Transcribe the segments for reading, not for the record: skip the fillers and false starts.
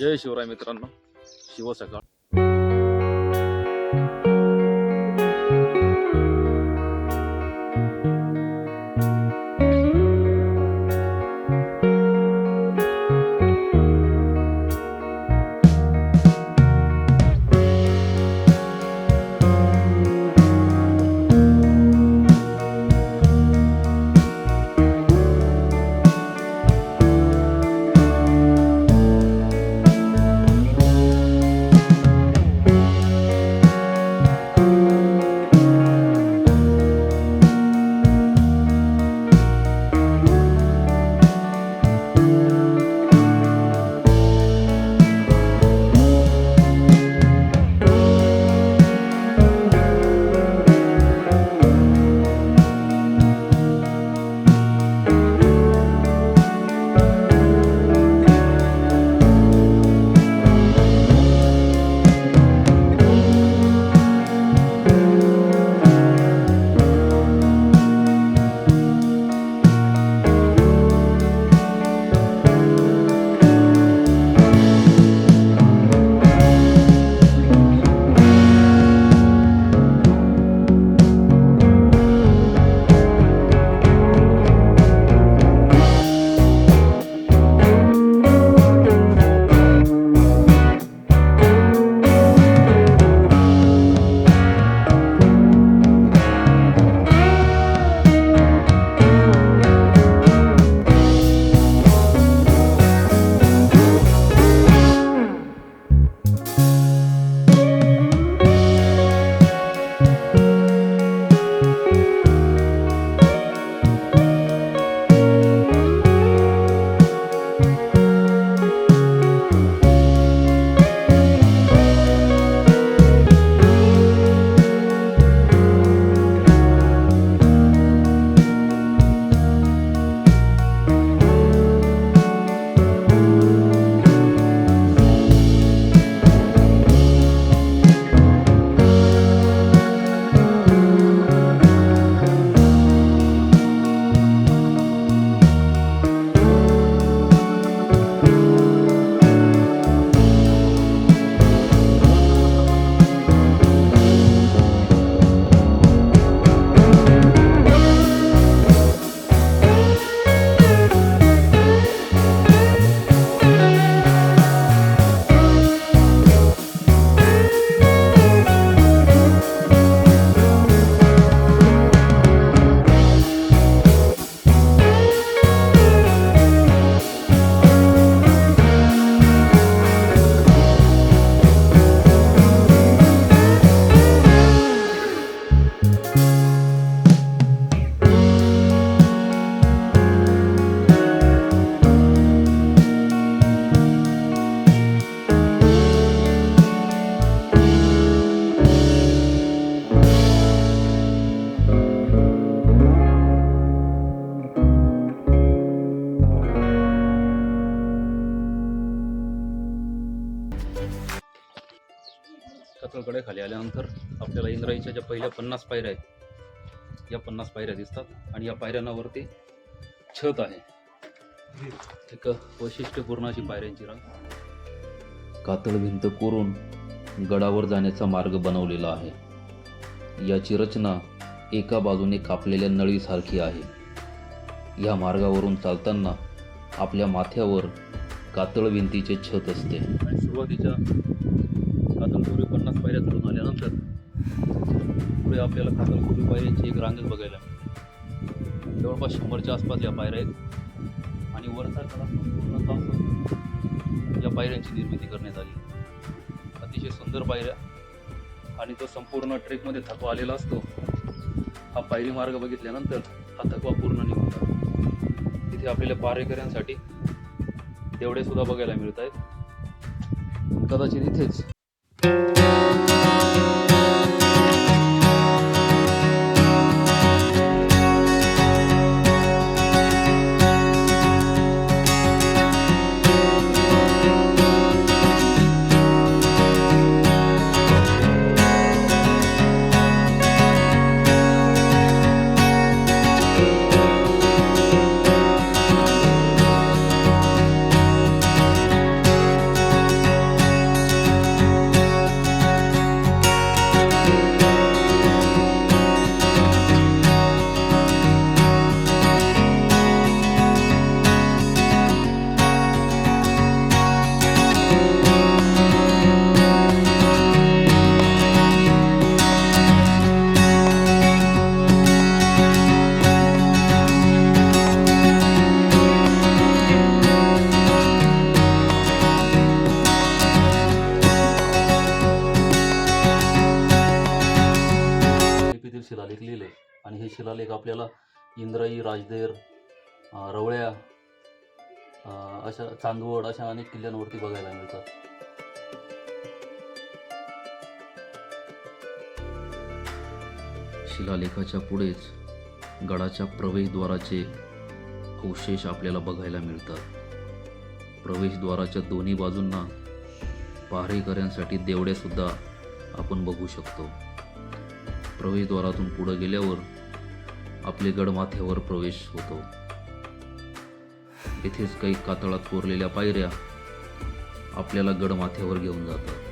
जय शिवराय मित्रांनो, शिव सकाळ. कचळकडे खाली आल्यानंतर आपल्याला इंद्रायणीच्या ज्या पहिल्या 50 पायऱ्या आहेत, या 50 पायऱ्या दिसतात आणि या पायऱ्यांवरती छत आहे. एक वैशिष्ट्यपूर्ण अशी पायऱ्यांची रांग, कातळ भिंत कोरून गडावर जाण्याचा मार्ग बनवलेला आहे. याची रचना एका बाजूने कापलेल्या नळीसारखी आहे. या मार्गावरून चालताना आपल्या माथ्यावर कातळ भिंतीचे छत असते. सुरुवातीच्या कातळकोरी 50 पायऱ्या चढून आल्यानंतर पुढे आपल्याला कातळकोरी पायऱ्यांची एक रांगच बघायला मिळते. जवळपास 100च्या आसपास या पायऱ्या आहेत आणि वरचा कडा संपूर्ण तासून या पायऱ्यांची निर्मिती करण्यात आली. अतिशय सुंदर पायऱ्या आणि तो संपूर्ण ट्रेकमध्ये थकवा आलेला असतो. हा पायरी मार्ग बघितल्यानंतर हा थकवा पूर्ण निघून जातो. तिथे आपल्याला पारेकऱ्यांसाठी तेवढे सुद्धा बघायला मिळत आहेत. कदाचित इथेच मंदिर शिलालेख लिहिले आणि हे शिलालेख आपल्याला इंद्राई, राजदेर, रवळ्या, अशा चांदवड अशा अनेक किल्ल्यांवरती बघायला मिळतात. शिलालेखाच्या पुढेच गडाच्या प्रवेशद्वाराचे अवशेष आपल्याला बघायला मिळतात. प्रवेशद्वाराच्या दोन्ही बाजूंना पहारेकऱ्यांसाठी देवड्या सुद्धा आपण बघू शकतो. प्रवेशद्वारातून पुढे गेल्यावर आपले गडमाथ्यावर प्रवेश होतो. येथेच काही कातळात कोरलेल्या पायऱ्या आपल्याला गडमाथ्यावर घेऊन जातात.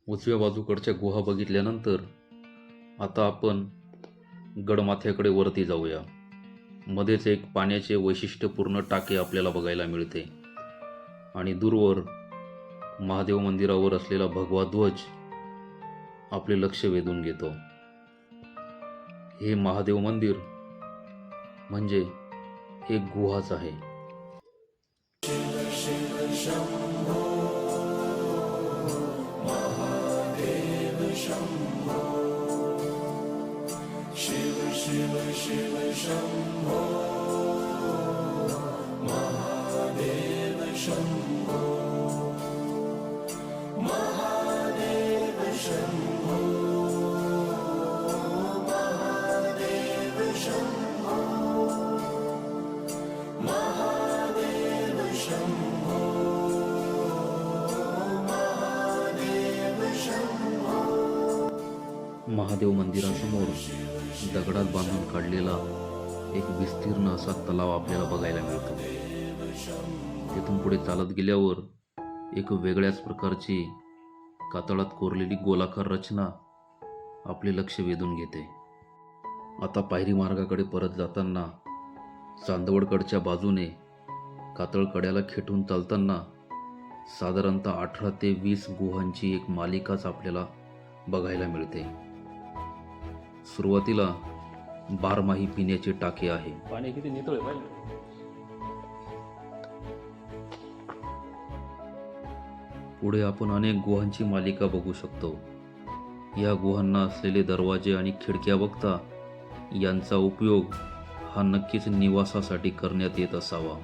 उजव्या बाजूकडच्या गुहा बघितल्यानंतर आता आपण गडमाथ्याकडे वरती जाऊया. मध्येच एक पाण्याचे वैशिष्ट्यपूर्ण टाके आपल्याला बघायला मिळते आणि दूरवर महादेव मंदिरावर असलेला भगवा ध्वज आपले लक्ष वेधून घेतो. हे महादेव मंदिर म्हणजे एक गुहाच आहे. महादेव मंदिरासमोर दगडात बांधून काढलेला एक विस्तीर्ण असा तलाव आपल्याला बघायला मिळतो. तिथून पुढे चालत गेल्यावर एक वेगळ्याच प्रकारची कातळात कोरलेली गोलाकार रचना आपले लक्ष वेधून घेते. आता पायरी मार्गाकडे परत जाताना चांदवडकडच्या बाजूने कातळ कड्याला खेटून चालताना साधारणतः 18 ते 20 गुहांची एक मालिकाच आपल्याला बघायला मिळते. सुरुवातीला 12माही पिण्याचे टाके आहे. पाणी किती नितळ आहे. पुढे आपण अनेक गुहांची मालिका बघू शकतो. या गुहांना असलेले दरवाजे आणि खिडक्या बघता यांचा उपयोग हा नक्कीच निवासासाठी करण्यात येत असावा.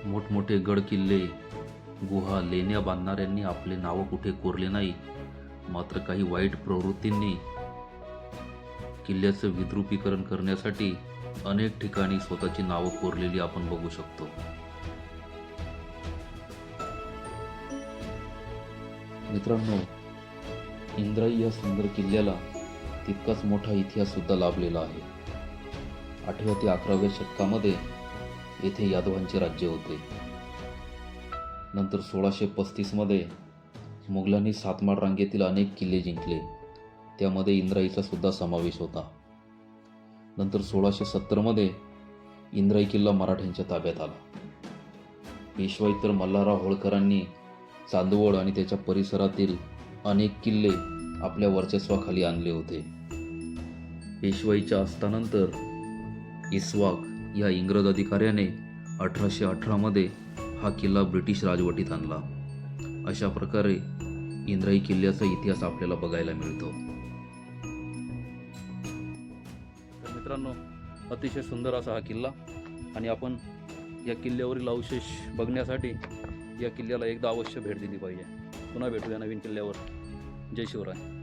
मोठमोठे गड किल्ले, गुहा, लेण्या बांधणाऱ्यांनी आपले नाव कुठे कोरले नाही, मात्र काही वाईट प्रवृत्तींनी किल्ल्याचं विद्रुपीकरण करण्यासाठी अनेक ठिकाणी स्वतःची नावं कोरलेली आपण बघू शकतो. मित्रांनो, इंद्राई या सुंदर किल्ल्याला तितकाच मोठा इतिहास सुद्धा लाभलेला आहे. 8व्या ते 11व्या शतकामध्ये येथे यादवांचे राज्य होते. नंतर 1635 मध्ये मुघलांनी सातमाळ रांगेतील अनेक किल्ले जिंकले. त्यामध्ये इंद्राईचा सुद्धा समावेश होता. नंतर 1670 मध्ये इंद्राई किल्ला मराठ्यांच्या ताब्यात आला. पेशवाई तर मल्हारराव होळकरांनी चांदवड आणि त्याच्या परिसरातील अनेक किल्ले आपल्या वर्चस्वाखाली आणले होते. पेशवाईच्या अस्तानंतर इसवाक या इंग्रज अधिकाऱ्याने 1818 मध्ये हा किल्ला ब्रिटिश राजवटीत आणला. अशा प्रकारे इंद्राई किल्ल्याचा इतिहास आपल्याला बघायला मिळतो. तर मित्रांनो, अतिशय सुंदर असा हा किल्ला, आणि आपण या किल्ल्यावरील अवशेष बघण्यासाठी या किल्ल्याला एकदा अवश्य भेट दिली पाहिजे. पुन्हा भेटूया नवीन किल्ल्यावर. जय शिवराय.